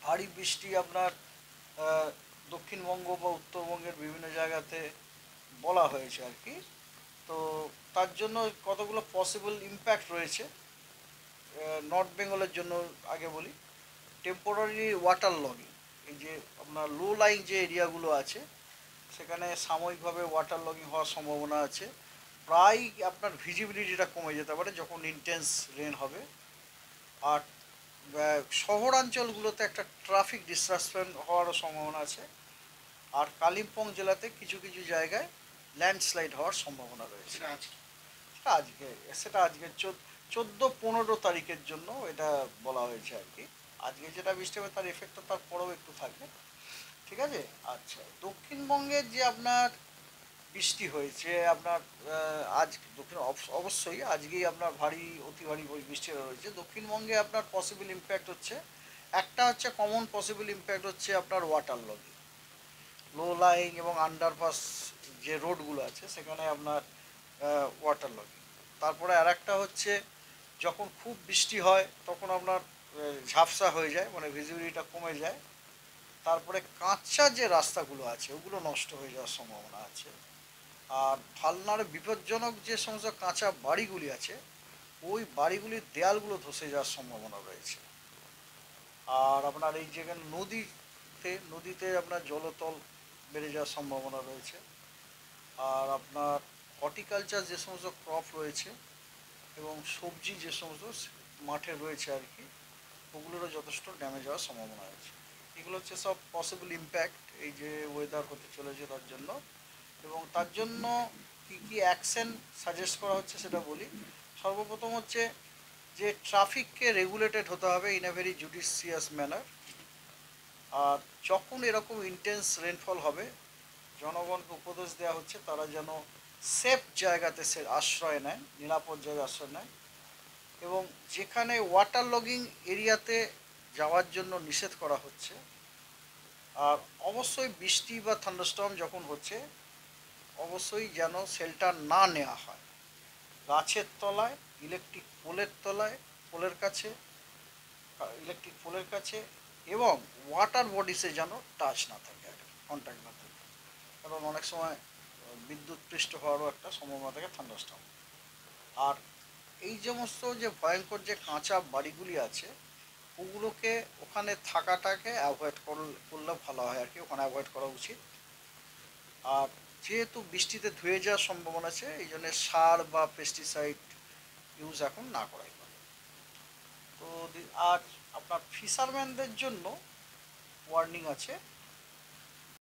ভারী বৃষ্টি আপনার দক্ষিণবঙ্গ বা উত্তরবঙ্গের বিভিন্ন জায়গাতে বলা হয়েছে আর কি। তো তার জন্য কতগুলো পসিবল ইম্প্যাক্ট রয়েছে। নর্থ বেঙ্গলের জন্য আগে বলি, টেম্পোরারি ওয়াটার লগিং, এই যে আপনার লো লাইং যে এরিয়াগুলো আছে সেখানে সাময়িকভাবে ওয়াটার লগিং হওয়ার সম্ভাবনা আছে। প্রায় আপনার ভিজিবিলিটিটা কমে যেতে পারে যখন ইন্টেন্স রেন হবে। আর শহরাঞ্চলগুলোতে একটা ট্রাফিক ডিসরাপশন হওয়ারও সম্ভাবনা আছে। আর কালিম্পং জেলাতে কিছু কিছু জায়গায় ল্যান্ডস্লাইড হওয়ার সম্ভাবনা রয়েছে। সেটা আজকে সেটা আজকে 14-15 তারিখের জন্য এটা বলা হয়েছে আর কি। আজকে যেটা বৃষ্টি হবে তার এফেক্টটা তার পরেও একটু থাকবে। ঠিক আছে। আচ্ছা, দক্ষিণবঙ্গের যে আপনার বৃষ্টি হয়েছে আপনার আজ দক্ষিণ অবশ্যই আজকেই আপনার ভারী অতি ভারী বৃষ্টি রয়েছে দক্ষিণবঙ্গে। আপনার পসিবল ইম্প্যাক্ট হচ্ছে, একটা হচ্ছে কমন পসিবল ইম্প্যাক্ট হচ্ছে আপনার ওয়াটার লগিং, লো লাইং এবং আন্ডারপাস যে রোডগুলো আছে সেখানে আপনার ওয়াটার লগিং। তারপরে আর একটা হচ্ছে যখন খুব বৃষ্টি হয় তখন আপনার ঝাপসা হয়ে যায়, মানে ভিজিবিলিটিটা কমে যায়। তারপরে কাঁচা যে রাস্তাগুলো আছে ওগুলো নষ্ট হয়ে যাওয়ার সম্ভাবনা আছে। আর ফালনার বিপজ্জনক যে সমস্ত কাঁচা বাড়িগুলি আছে ওই বাড়িগুলির দেয়ালগুলো ধসে যাওয়ার সম্ভাবনা রয়েছে। আর আপনার এই যেখানে নদীতে আপনার জলতল বেড়ে যাওয়ার সম্ভাবনা রয়েছে। আর আপনার হর্টিকালচার যে সমস্ত ক্রপ রয়েছে এবং সবজি যে সমস্ত মাঠে রয়েছে আর কি, ওগুলোরও যথেষ্ট ড্যামেজ হওয়ার সম্ভাবনা আছে। এগুলো হচ্ছে সব পসিবল ইম্প্যাক্ট এই যে ওয়েদার হতে চলেছে তার জন্য। এবং তার জন্য কী কী অ্যাকশন সাজেস্ট করা হচ্ছে সেটা বলি। সর্বপ্রথম হচ্ছে যে ট্রাফিককে রেগুলেটেড হতে হবে in a very judicious manner. আর যখন এরকম ইন্টেন্স রেনফল হবে জনগণকে উপদেশ দেওয়া হচ্ছে তারা যেন সেফ জায়গাতে সে আশ্রয় নেয়, নিরাপদ জায়গায় আশ্রয় নেয়। এবং যেখানে ওয়াটার লগিং এরিয়াতে যাওয়ার জন্য নিষেধ করা হচ্ছে। আর অবশ্যই বৃষ্টি বা থান্ডারস্টর্ম যখন হচ্ছে অবশ্যই যেন শেল্টার না নেওয়া হয় গাছের তলায়, পোলের কাছে, ইলেকট্রিক পোলের কাছে, এবং ওয়াটার বডিসে যেন টাচ না থাকে আর কি, কন্ট্যাক্ট না থাকে। কারণ অনেক সময় বিদ্যুৎ পৃষ্ঠ হওয়ারও একটা সম্ভাবনা থাকে থান্ডারস্টর্ম। আর এই সমস্ত যে ভয়ঙ্কর যে কাঁচা বাড়িগুলি আছে ওগুলোকে ওখানে থাকাটাকে অ্যাভয়েড করলে ভালো হয় আর কি, ওখানে অ্যাভয়েড করা উচিত। আর যেহেতু বৃষ্টিতে ধুয়ে যাওয়ার সম্ভাবনা আছে এই জন্য সার বা পেস্টিসাইড ইউজ এখন না করাই ভালো। তো আর আপনার ফিশারম্যানদের জন্য ওয়ার্নিং আছে।